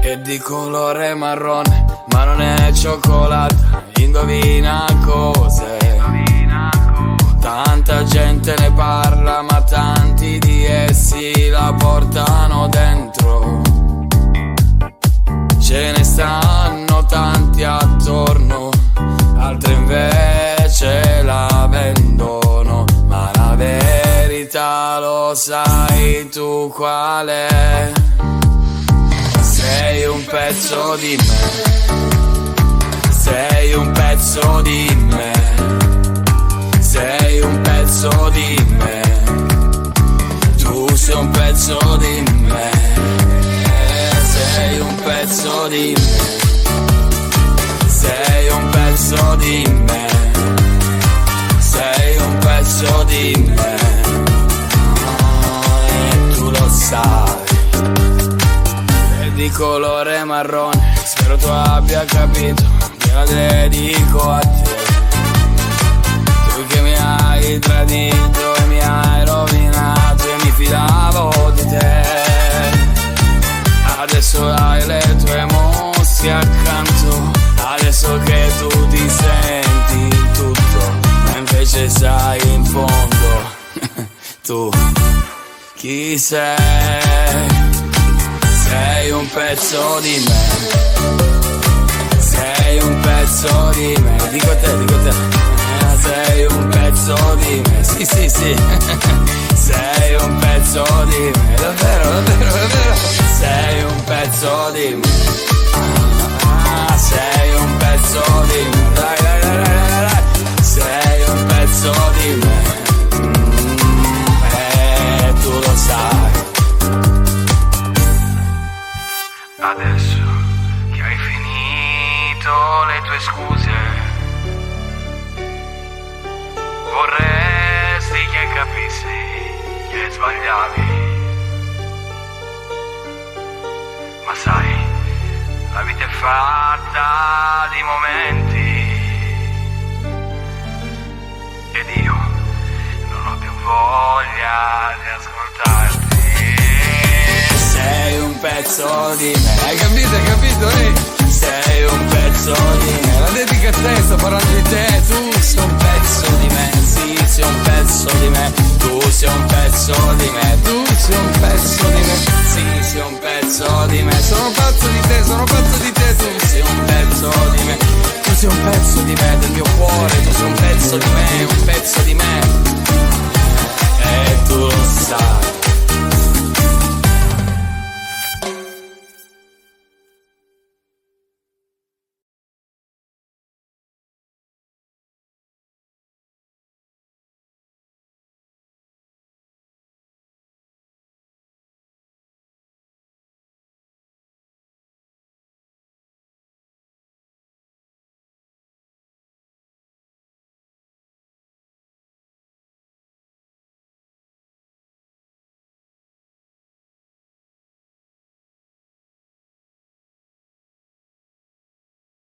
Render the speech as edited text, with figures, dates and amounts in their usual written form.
è di colore marrone, ma non è cioccolato. Indovina cos'è? Tanta gente ne parla, ma tanti di essi la portano dentro. Ce ne stanno tanti attorno, altri invece la vendono. Ma la verità lo sai tu qual è? Sei un pezzo di me, sei un pezzo di me, sei un pezzo di me, tu sei un pezzo di me, sei un pezzo di me, sei un pezzo di me, sei un pezzo di me, e tu lo sai. Di colore marrone, spero tu abbia capito, me la dedico a te. Tu che mi hai tradito e mi hai rovinato e mi fidavo di te. Adesso hai le tue mosche accanto, adesso che tu ti senti il tutto, ma invece sai in fondo tu chi sei? Sei un pezzo di me, sei un pezzo di me, dico a te, sei un pezzo di me, sì, sei un pezzo di me, davvero, sei un pezzo di me, sei un pezzo di me, dai, sei un pezzo di me, e tu lo sai. Adesso che hai finito le tue scuse, vorresti che capissi che sbagliavi. Ma sai, la vita è fatta di momenti ed io non ho più voglia di ascoltarti. Sei un pezzo di me, hai capito, sei un pezzo di me, la dedica a te, sto parlando di te, tu sei un pezzo di me, sì, sei un pezzo di me, tu sei un pezzo di me, tu sei un pezzo di me.